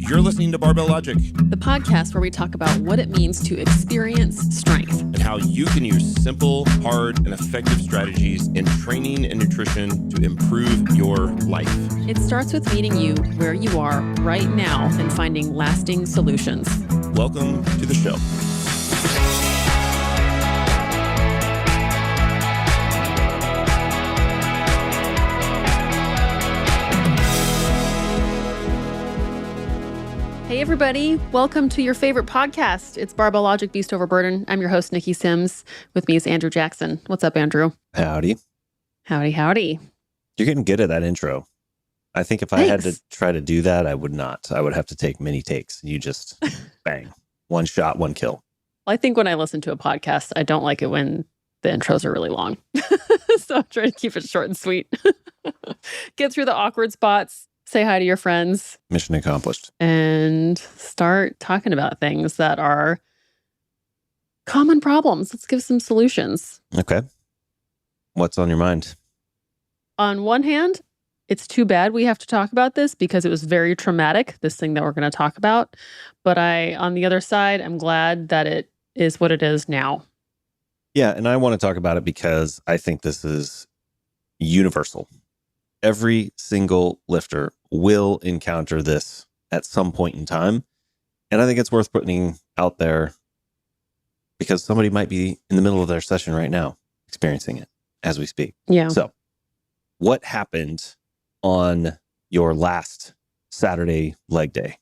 You're listening to Barbell Logic, the podcast where we talk about what it means to experience strength and how you can use simple, hard, and effective strategies in training and nutrition to improve your life. It starts with meeting you where you are right now and finding lasting solutions. Welcome to the show. Hey everybody, welcome to your favorite podcast. It's Barbell Logic, Beast Over Burden. I'm your host, Niki Sims. With me is Andrew Jackson. What's up, Andrew? Howdy. Howdy, howdy. You're getting good at that intro. I think if I had to try to do that, I would not. I would have to take many takes. You just bang. One shot, one kill. Well, I think when I listen to a podcast, I don't like it when the intros are really long. So I'm trying to keep it short and sweet. Get through the awkward spots. Say hi to your friends. Mission accomplished. And start talking about things that are common problems. Let's give some solutions. Okay. What's on your mind? On one hand, it's too bad we have to talk about this because it was very traumatic, this thing that we're going to talk about. But on the other side, I'm glad that it is what it is now. Yeah, and I want to talk about it because I think this is universal. Every single lifter will encounter this at some point in time. And I think it's worth putting out there because somebody might be in the middle of their session right now experiencing it as we speak. Yeah. So what happened on your last Saturday leg day?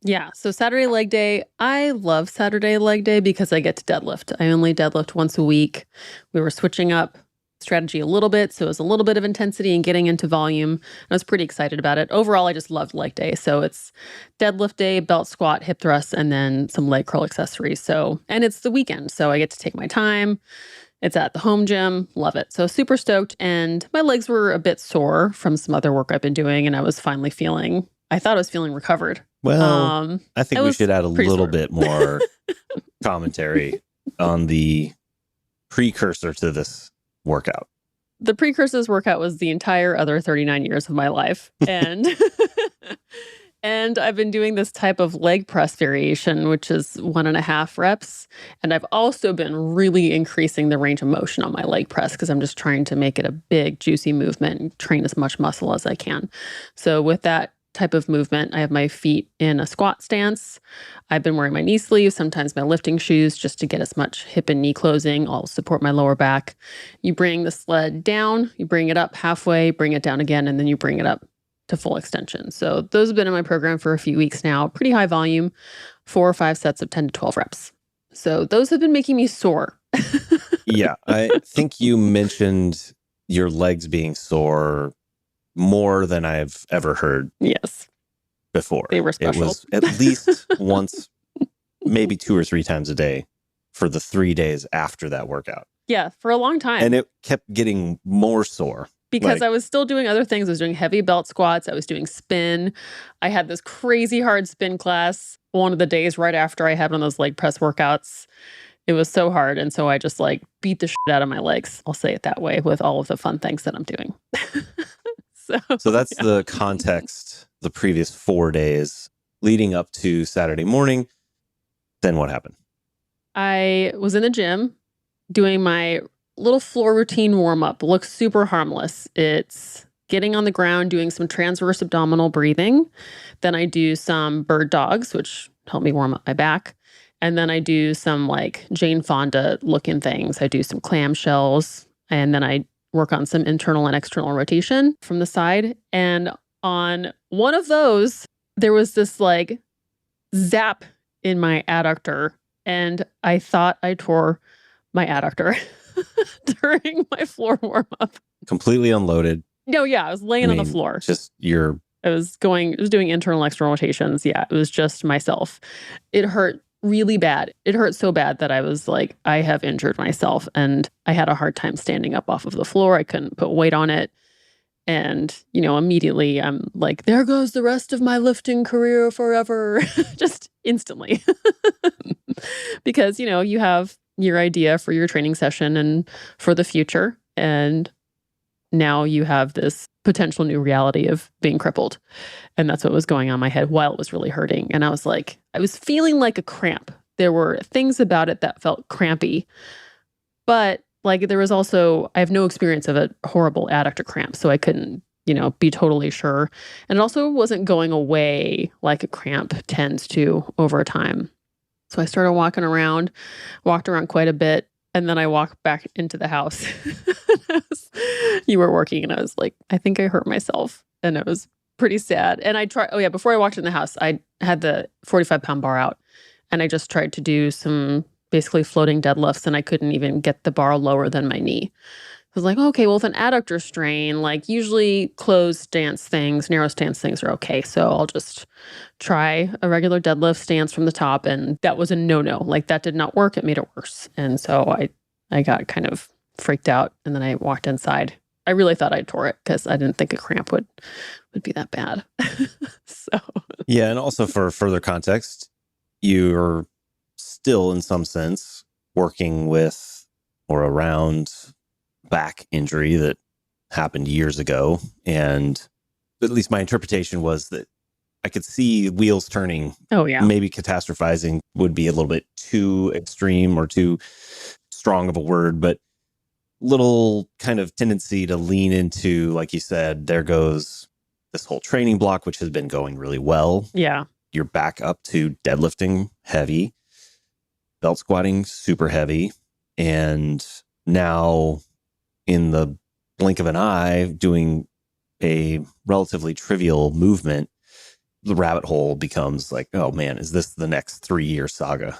Yeah. So Saturday leg day, I love Saturday leg day because I get to deadlift. I only deadlift once a week. We were switching up strategy a little bit. So it was a little bit of intensity and getting into volume. I was pretty excited about it. Overall, I just loved leg day. So it's deadlift day, belt squat, hip thrust, and then some leg curl accessories. And it's the weekend. So I get to take my time. It's at the home gym. Love it. So super stoked. And my legs were a bit sore from some other work I've been doing. And I was finally I thought I was feeling recovered. Well, I think we should add a little bit more commentary on the precursor to this workout. The precursor to this workout was the entire other 39 years of my life. And and I've been doing this type of leg press variation, which is 1.5 reps. And I've also been really increasing the range of motion on my leg press because I'm just trying to make it a big, juicy movement and train as much muscle as I can. So with that type of movement, I have my feet in a squat stance. I've been wearing my knee sleeves, sometimes my lifting shoes, just to get as much hip and knee closing. I'll support my lower back. You bring the sled down, you bring it up halfway, bring it down again, and then you bring it up to full extension. So those have been in my program for a few weeks now. Pretty high volume, 4 or 5 sets of 10 to 12 reps. So those have been making me sore. Yeah, I think you mentioned your legs being sore more than I've ever heard. Yes. Before. They were special. It was at least once, maybe 2 or 3 times a day for the 3 days after that workout. Yeah, for a long time. And it kept getting more sore. Because I was still doing other things. I was doing heavy belt squats. I was doing spin. I had this crazy hard spin class one of the days right after I had one of those leg press workouts. It was so hard. And so I just beat the shit out of my legs. I'll say it that way with all of the fun things that I'm doing. So that's the context, the previous 4 days leading up to Saturday morning. Then what happened? I was in the gym doing my little floor routine warm-up. Looks super harmless. It's getting on the ground, doing some transverse abdominal breathing. Then I do some bird dogs, which help me warm up my back. And then I do some Jane Fonda looking things. I do some clamshells, and then I work on some internal and external rotation from the side. And on one of those, there was this zap in my adductor. And I thought I tore my adductor during my floor warm up. Completely unloaded. No, yeah, I was laying on the floor. Just I was doing internal and external rotations. Yeah, it was just myself. It hurt really bad. It hurt so bad that I was I have injured myself, and I had a hard time standing up off of the floor. I couldn't put weight on it. And, immediately I'm there goes the rest of my lifting career forever. Just instantly. Because, you have your idea for your training session and for the future. And now you have this potential new reality of being crippled. And that's what was going on in my head while it was really hurting. And I was feeling like a cramp. There were things about it that felt crampy, but like there was also, I have no experience of a horrible adductor cramp, so I couldn't, be totally sure. And it also wasn't going away like a cramp tends to over time. So I started walked around quite a bit. And then I walked back into the house. You were working, and I was like, I think I hurt myself. And it was pretty sad. And I tried, before I walked in the house, I had the 45-pound bar out. And I just tried to do some basically floating deadlifts, and I couldn't even get the bar lower than my knee. I was like, okay, well, with an adductor strain, like usually closed stance things, narrow stance things are okay. So I'll just try a regular deadlift stance from the top. And that was a no-no. Like that did not work. It made it worse. And so I got kind of freaked out, and then I walked inside. I really thought I tore it because I didn't think a cramp would be that bad. So yeah, and also for further context, you're still in some sense working with or around back injury that happened years ago. And at least my interpretation was that I could see wheels turning. Oh, yeah. Maybe catastrophizing would be a little bit too extreme or too strong of a word, but little kind of tendency to lean into, like you said, there goes this whole training block, which has been going really well. Yeah. You're back up to deadlifting heavy, belt squatting super heavy, and now in the blink of an eye doing a relatively trivial movement, the rabbit hole becomes like, oh man, is this the next 3-year saga?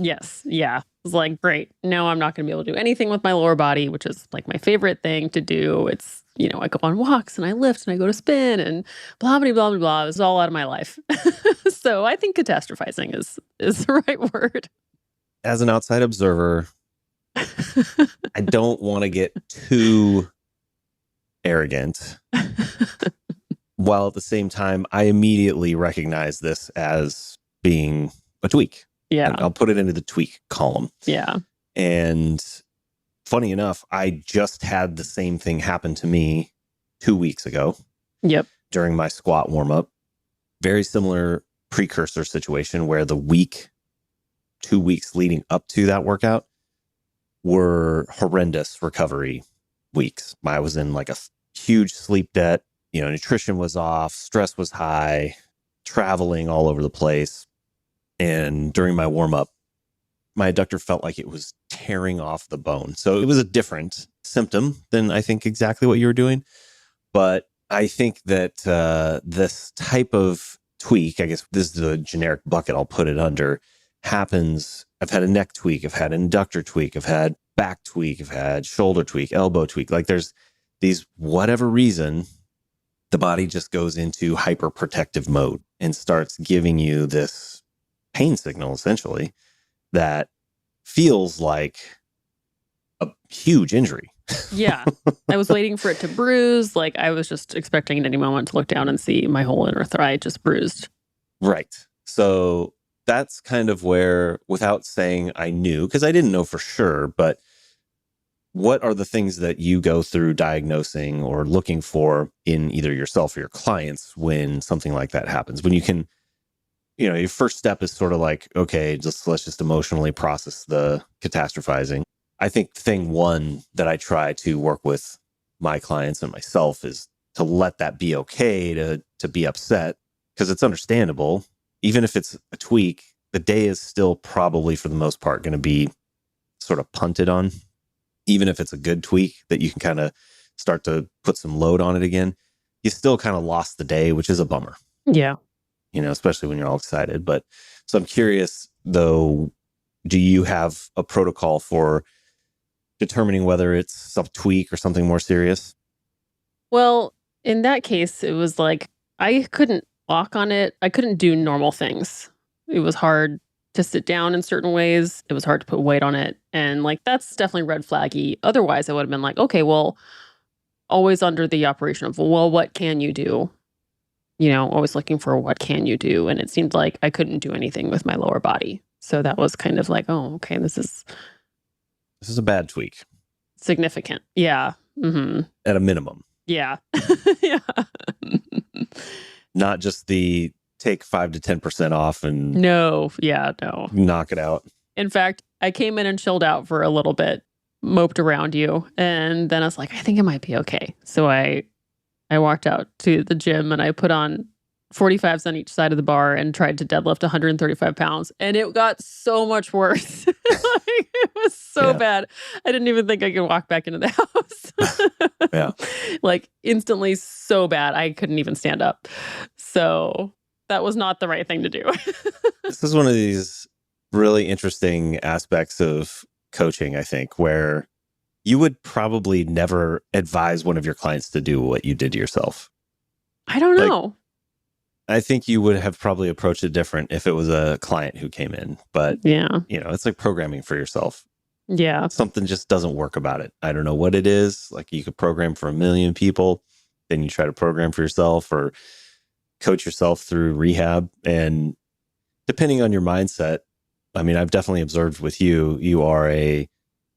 Yes. Yeah. It's like, great. No, I'm not going to be able to do anything with my lower body, which is like my favorite thing to do. It's, I go on walks and I lift and I go to spin and blah, blah, blah, blah, blah. It's all out of my life. So I think catastrophizing is the right word. As an outside observer, I don't want to get too arrogant. While at the same time, I immediately recognize this as being a tweak. Yeah. And I'll put it into the tweak column. Yeah. And funny enough, I just had the same thing happen to me 2 weeks ago. Yep. During my squat warm-up. Very similar precursor situation where the 2 weeks leading up to that workout were horrendous recovery weeks. I was in like a huge sleep debt. Nutrition was off, stress was high, traveling all over the place. And during my warm-up, my adductor felt like it was tearing off the bone. So it was a different symptom than I think exactly what you were doing. But I think that this type of tweak, I guess this is the generic bucket I'll put it under, happens. I've had a neck tweak, I've had an adductor tweak, I've had back tweak, I've had shoulder tweak, elbow tweak. Like there's these, whatever reason, the body just goes into hyperprotective mode and starts giving you this pain signal, essentially, that feels like a huge injury. Yeah. I was waiting for it to bruise. Like I was just expecting at any moment to look down and see my whole inner thigh just bruised. Right. So that's kind of where, without saying I knew, because I didn't know for sure, but what are the things that you go through diagnosing or looking for in either yourself or your clients when something like that happens? When you can, your first step is sort of like, okay, let's just emotionally process the catastrophizing. I think thing one that I try to work with my clients and myself is to let that be okay to be upset, because it's understandable. Even if it's a tweak, the day is still probably for the most part going to be sort of punted on. Even if it's a good tweak that you can kind of start to put some load on it again, you still kind of lost the day, which is a bummer. Yeah. Especially when you're all excited. But so I'm curious though, do you have a protocol for determining whether it's some tweak or something more serious? Well, in that case, it was like, I couldn't walk on it. I couldn't do normal things. It was hard to sit down in certain ways. It was hard to put weight on it. And like, that's definitely red flaggy. Otherwise, I would have been like, okay, well, always under the operation of, well, what can you do? Always looking for what can you do? And it seemed like I couldn't do anything with my lower body. So that was kind of like, oh, okay, this is a bad tweak. Significant. Yeah. at a minimum. Yeah. Yeah. Not just the take 5 to 10% off and No. Yeah. No. knock it out. In fact, I came in and chilled out for a little bit, moped around you, and then I was like, I think it might be okay. So I walked out to the gym and I put on 45s on each side of the bar and tried to deadlift 135 pounds. And it got so much worse. Like, it was so bad. I didn't even think I could walk back into the house. Yeah. Like instantly so bad. I couldn't even stand up. So that was not the right thing to do. This is one of these really interesting aspects of coaching, I think, where you would probably never advise one of your clients to do what you did to yourself. I don't know. I think you would have probably approached it different if it was a client who came in. But, Yeah. it's like programming for yourself. Yeah. Something just doesn't work about it. I don't know what it is. Like you could program for 1 million people, then you try to program for yourself or coach yourself through rehab. And depending on your mindset, I mean, I've definitely observed with you, you are a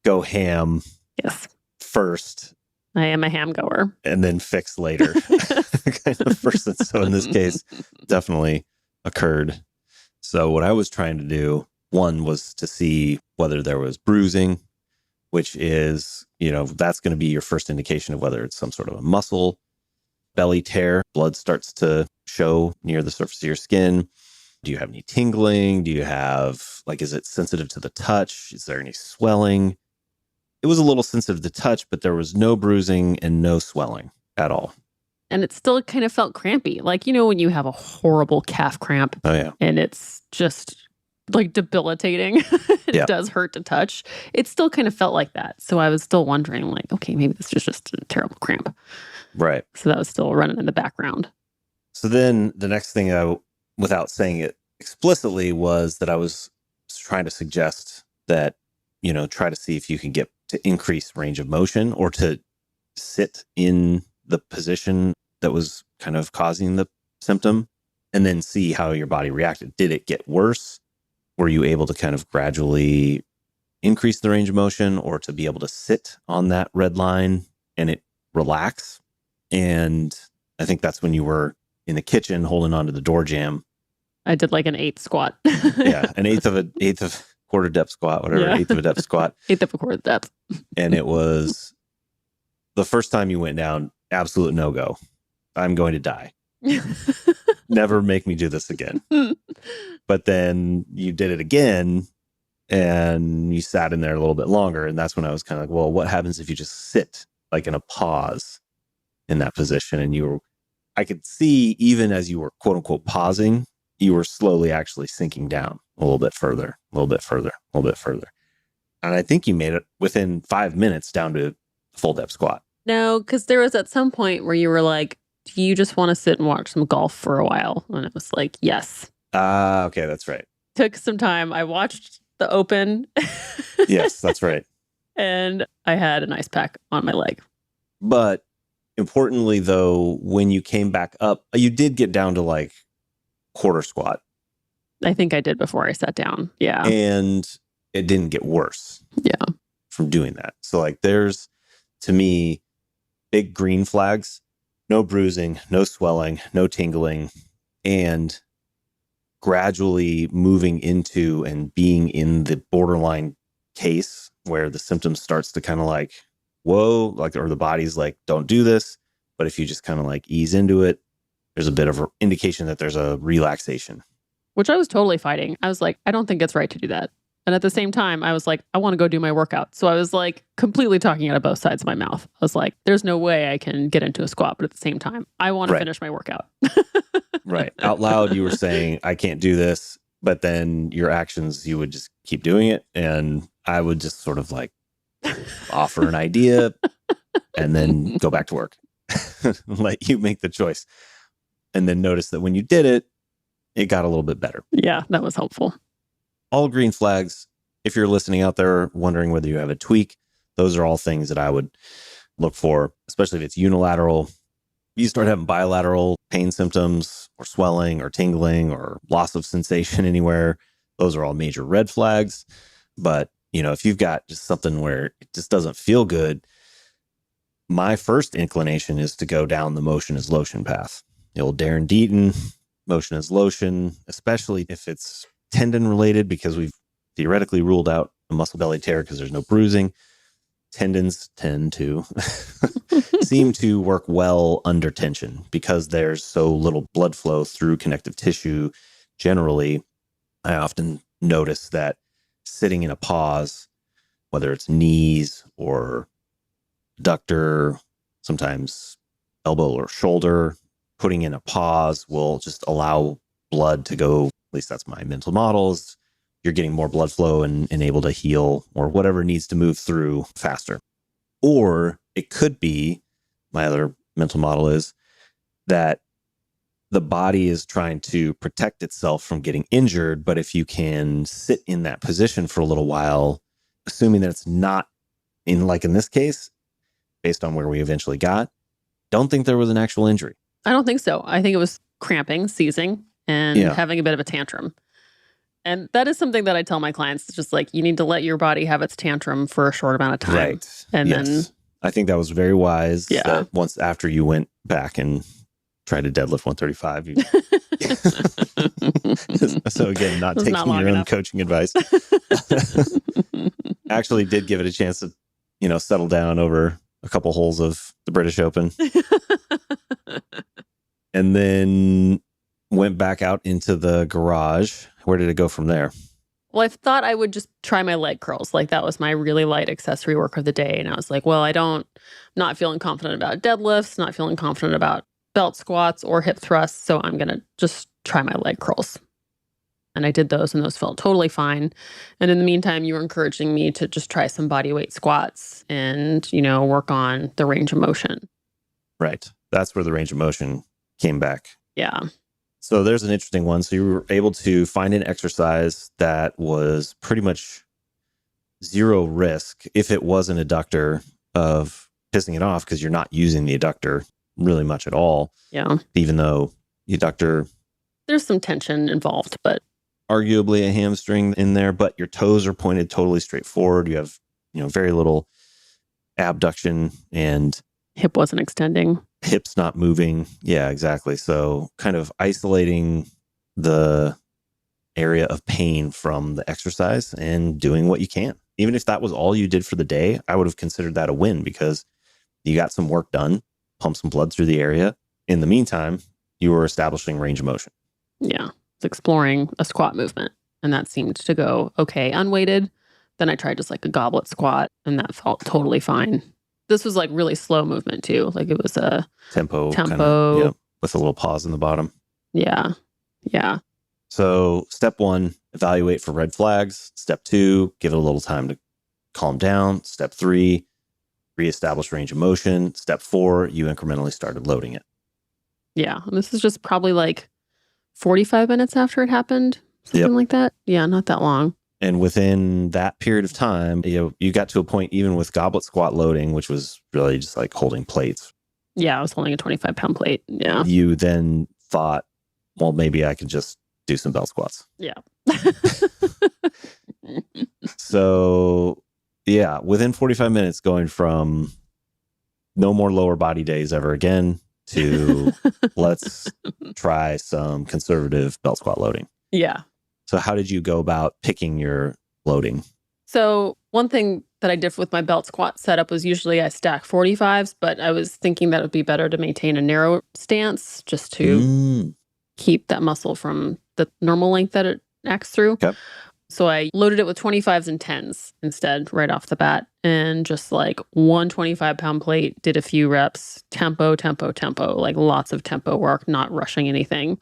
go ham Yes. first I am a ham goer. and then fix later kind of person. So in this case, definitely occurred. So what I was trying to do, one was to see whether there was bruising, which is, that's going to be your first indication of whether it's some sort of a muscle belly tear. Blood starts to show near the surface of your skin. Do you have any tingling? Do you have, is it sensitive to the touch? Is there any swelling? It was a little sensitive to touch, but there was no bruising and no swelling at all. And it still kind of felt crampy. Like, when you have a horrible calf cramp. Oh, yeah. And it's just like debilitating. It does hurt to touch. It still kind of felt like that. So I was still wondering, like, okay, maybe this is just a terrible cramp. Right. So that was still running in the background. So then the next thing without saying it explicitly, was that I was trying to suggest that, try to see if you can get to increase range of motion or to sit in the position that was kind of causing the symptom and then see how your body reacted. Did it get worse? Were you able to kind of gradually increase the range of motion or to be able to sit on that red line and it relax? And I think that's when you were in the kitchen holding onto the door jamb. I did like an 8 squat. Yeah, an eighth of quarter depth squat, whatever, eighth of a depth squat. Eighth of a quarter depth. And it was the first time you went down, absolute no-go. I'm going to die. Never make me do this again. But then you did it again and you sat in there a little bit longer. And that's when I was kind of like, well, what happens if you just sit like in a pause in that position? And I could see even as you were quote unquote pausing, you were slowly actually sinking down a little bit further, a little bit further, a little bit further. And I think you made it within 5 minutes down to full depth squat. No, because there was at some point where you were like, do you just want to sit and watch some golf for a while? And it was like, yes. Okay, that's right. Took some time. I watched the Open. Yes, that's right. And I had an ice pack on my leg. But importantly, though, when you came back up, you did get down to like quarter squat. I think I did before I sat down. Yeah. And it didn't get worse. Yeah. From doing that. So like there's, to me, big green flags, no bruising, no swelling, no tingling, and gradually moving into and being in the borderline case where the symptoms starts to kind of like, whoa, like, or the body's like, don't do this. But if you just kind of like ease into it, there's a bit of an indication that there's a relaxation. Which I was totally fighting. I was like, I don't think it's right to do that. And at the same time, I was like, I want to go do my workout. So I was like completely talking out of both sides of my mouth. I was like, there's no way I can get into a squat. But at the same time, I want to finish my workout. Right. Out loud, you were saying, I can't do this. But then your actions, you would just keep doing it. And I would just sort of like offer an idea and then go back to work. Let you make the choice. And then notice that when you did it, it got a little bit better. Yeah, that was helpful. All green flags. If you're listening out there wondering whether you have a tweak, those are all things that I would look for, especially if it's unilateral. You start having bilateral pain symptoms or swelling or tingling or loss of sensation anywhere. Those are all major red flags. But, if you've got just something where it just doesn't feel good, my first inclination is to go down the motion is lotion path. The old Darren Deaton, motion is lotion, especially if it's tendon related, because we've theoretically ruled out a muscle belly tear because there's no bruising. Tendons tend to seem to work well under tension because there's so little blood flow through connective tissue. Generally, I often notice that sitting in a pause, whether it's knees or adductor, sometimes elbow or shoulder, putting in a pause will just allow blood to go. At least that's my mental models. You're getting more blood flow and able to heal or whatever needs to move through faster. Or it could be, my other mental model is that the body is trying to protect itself from getting injured. But if you can sit in that position for a little while, assuming that it's not in this case, based on where we eventually got, don't think there was an actual injury. I don't think so. I think it was cramping, seizing, and having a bit of a tantrum. And that is something that I tell my clients. It's just like, you need to let your body have its tantrum for a short amount of time. Right. And then I think that was very wise. Yeah. That once after you went back and tried to deadlift 135. So again, not taking your own coaching advice. Actually did give it a chance to, settle down over a couple holes of the British Open. And then went back out into the garage. Where did it go from there? Well, I thought I would just try my leg curls. Like that was my really light accessory work of the day. And I was like, well, not feeling confident about deadlifts, not feeling confident about belt squats or hip thrusts. So I'm going to just try my leg curls. And I did those and those felt totally fine. And in the meantime, you were encouraging me to just try some body weight squats and, work on the range of motion. Right. That's where the range of motion came back. Yeah. So there's an interesting one. So you were able to find an exercise that was pretty much zero risk if it was an adductor of pissing it off because you're not using the adductor really much at all. Yeah. Even though the adductor... There's some tension involved, but... Arguably a hamstring in there, but your toes are pointed totally straight forward. You have, very little abduction and... Hip wasn't extending. Hips not moving. Yeah, exactly. So kind of isolating the area of pain from the exercise and doing what you can. Even if that was all you did for the day, I would have considered that a win because you got some work done, pumped some blood through the area. In the meantime, you were establishing range of motion. Yeah. It's exploring a squat movement. And that seemed to go okay unweighted. Then I tried just like a goblet squat and that felt totally fine. This was like really slow movement too. Like it was a tempo. Kinda, with a little pause in the bottom. Yeah. Yeah. So step 1, evaluate for red flags. Step 2, give it a little time to calm down. Step 3, reestablish range of motion. Step 4, you incrementally started loading it. Yeah. And this is just probably like 45 minutes after it happened. Something like that. Yeah. Not that long. And within that period of time, you got to a point, even with goblet squat loading, which was really just like holding plates. Yeah, I was holding a 25-pound plate. Yeah. You then thought, well, maybe I could just do some belt squats. Yeah. So, yeah, within 45 minutes, going from no more lower body days ever again to let's try some conservative belt squat loading. Yeah. So how did you go about picking your loading? So one thing that I did with my belt squat setup was usually I stack 45s, but I was thinking that it would be better to maintain a narrow stance just to keep that muscle from the normal length that it acts through. Okay. So I loaded it with 25s and 10s instead right off the bat and just like one 25-pound plate, did a few reps, tempo, like lots of tempo work, not rushing anything.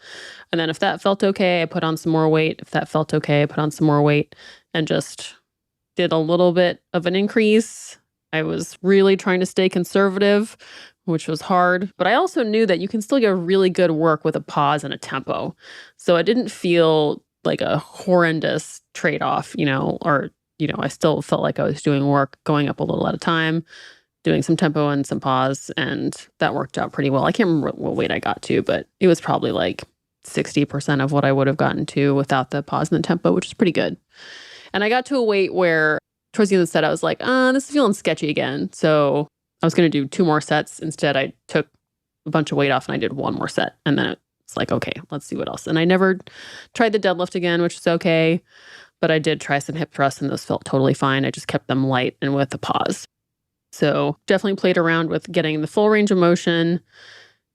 And then if that felt okay, I put on some more weight. If that felt okay, I put on some more weight and just did a little bit of an increase. I was really trying to stay conservative, which was hard. But I also knew that you can still get really good work with a pause and a tempo. So I didn't feel like a horrendous trade-off, I still felt like I was doing work going up a little at a time, doing some tempo and some pause, and that worked out pretty well. I can't remember what weight I got to, but it was probably like 60% of what I would have gotten to without the pause and the tempo, which is pretty good. And I got to a weight where towards the end of the set, I was like, this is feeling sketchy again. So I was going to do 2 more sets. Instead, I took a bunch of weight off and I did 1 more set. And then it's like, okay, let's see what else. And I never tried the deadlift again, which is okay. But I did try some hip thrusts and those felt totally fine. I just kept them light and with a pause. So definitely played around with getting the full range of motion,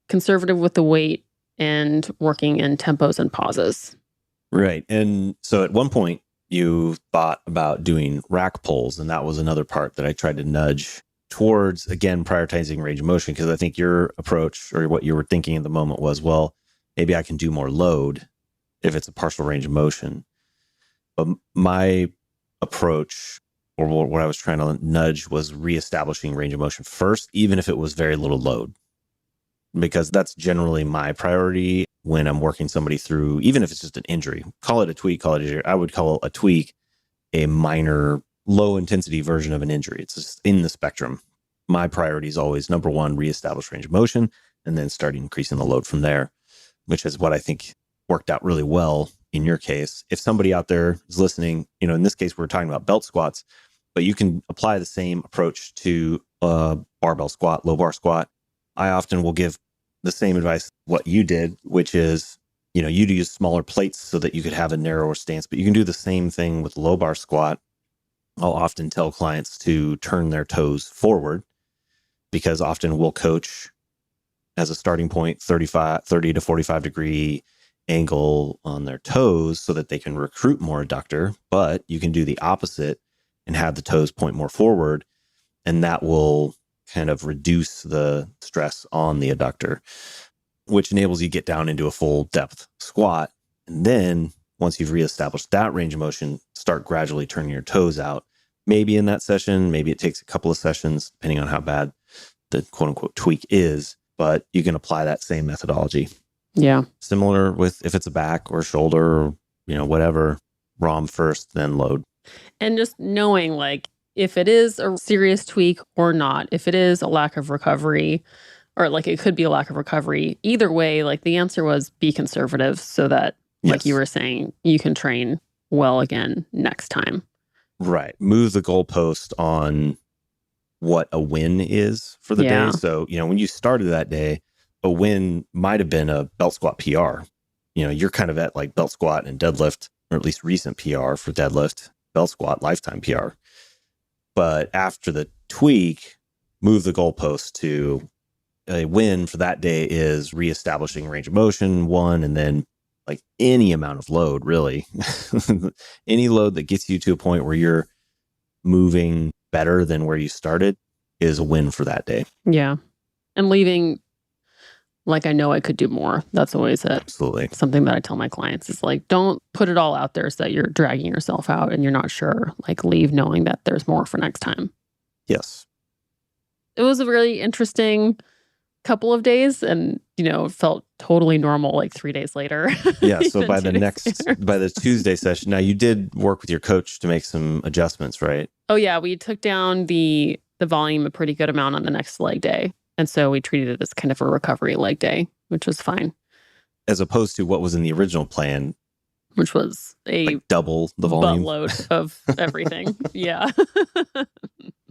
conservative with the weight, and working in tempos and pauses. Right. And so at one point, you thought about doing rack pulls, and that was another part that I tried to nudge towards, again, prioritizing range of motion, because I think your approach or what you were thinking in the moment was, well, maybe I can do more load if it's a partial range of motion. But my approach, or what I was trying to nudge, was reestablishing range of motion first, even if it was very little load, because that's generally my priority when I'm working somebody through, even if it's just an injury. Call it a tweak, call it injury. I would call a tweak a minor, low intensity version of an injury. It's just in the spectrum. My priority is always, number one, reestablish range of motion, and then start increasing the load from there, which is what I think worked out really well in your case. If somebody out there is listening, in this case, we're talking about belt squats, but you can apply the same approach to a barbell squat, low bar squat. I often will give the same advice what you did, which is, you'd use smaller plates so that you could have a narrower stance, but you can do the same thing with low bar squat. I'll often tell clients to turn their toes forward, because often we'll coach as a starting point 30 to 45 degree angle on their toes so that they can recruit more adductor. But you can do the opposite and have the toes point more forward, and that will kind of reduce the stress on the adductor, which enables you to get down into a full depth squat. And then once you've reestablished that range of motion, start gradually turning your toes out. Maybe in that session, maybe it takes a couple of sessions, depending on how bad the quote unquote tweak is, but you can apply that same methodology. Yeah. Similar with if it's a back or shoulder or, whatever, ROM first, then load. And just knowing, like, if it is a serious tweak or not, if it is a lack of recovery, or like it could be a lack of recovery, either way, like the answer was be conservative so that, like you were saying, you can train well again next time. Right. Move the goalpost on what a win is for the day. So, when you started that day, a win might have been a belt squat PR. You're kind of at like belt squat and deadlift, or at least recent PR for deadlift, belt squat, lifetime PR. But after the tweak, move the goalpost to a win for that day is reestablishing range of motion, one, and then like any amount of load, really. Any load that gets you to a point where you're moving better than where you started is a win for that day. Yeah. And leaving, like, I know I could do more. That's always Absolutely something that I tell my clients is like, don't put it all out there so that you're dragging yourself out and you're not sure. Like, leave knowing that there's more for next time. Yes. It was a really interesting couple of days, and it felt totally normal like 3 days later. Yeah. So by the Tuesday session, now you did work with your coach to make some adjustments, right? Oh yeah, we took down the volume a pretty good amount on the next leg day, and so we treated it as kind of a recovery leg day, which was fine. As opposed to what was in the original plan, which was like double the volume, buttload of everything. Yeah.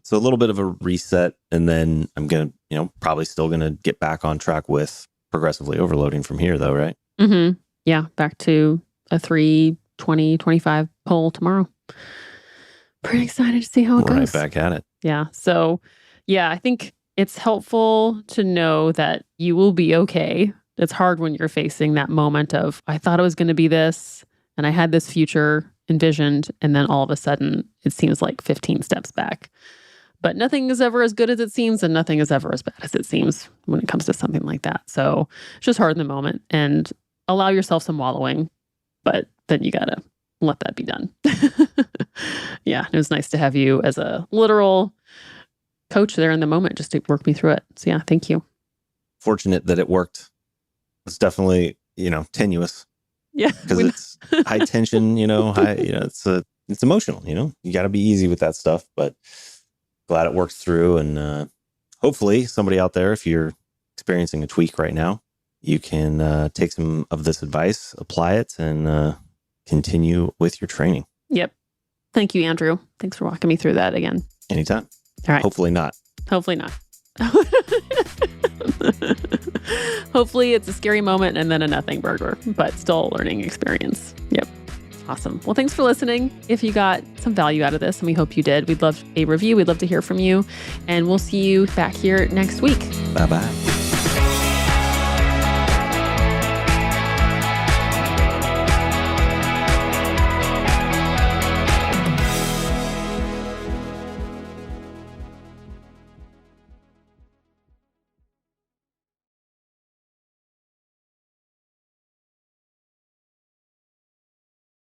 So a little bit of a reset, and then I'm going to, probably still going to get back on track with progressively overloading from here though, right? Mm-hmm. Yeah. Back to a 320, 25 pull tomorrow. Pretty excited to see how it goes. Right back at it. Yeah. So yeah, I think it's helpful to know that you will be okay. It's hard when you're facing that moment of, I thought it was going to be this, and I had this future envisioned, and then all of a sudden it seems like 15 steps back. But nothing is ever as good as it seems, and nothing is ever as bad as it seems when it comes to something like that. So it's just hard in the moment, and allow yourself some wallowing, but then you got to let that be done. Yeah, it was nice to have you as a literal coach there in the moment just to work me through it. So yeah, thank you. Fortunate that it worked. It's definitely, tenuous. Yeah. Because it's high tension, it's emotional, you got to be easy with that stuff, but glad it worked through. And hopefully somebody out there, if you're experiencing a tweak right now, you can take some of this advice, apply it, and continue with your training. Yep. Thank you, Andrew. Thanks for walking me through that again. Anytime. All right. Hopefully not. Hopefully not. Hopefully it's a scary moment and then a nothing burger, but still a learning experience. Yep. Awesome. Well, thanks for listening. If you got some value out of this, and we hope you did, we'd love a review. We'd love to hear from you. And we'll see you back here next week. Bye-bye.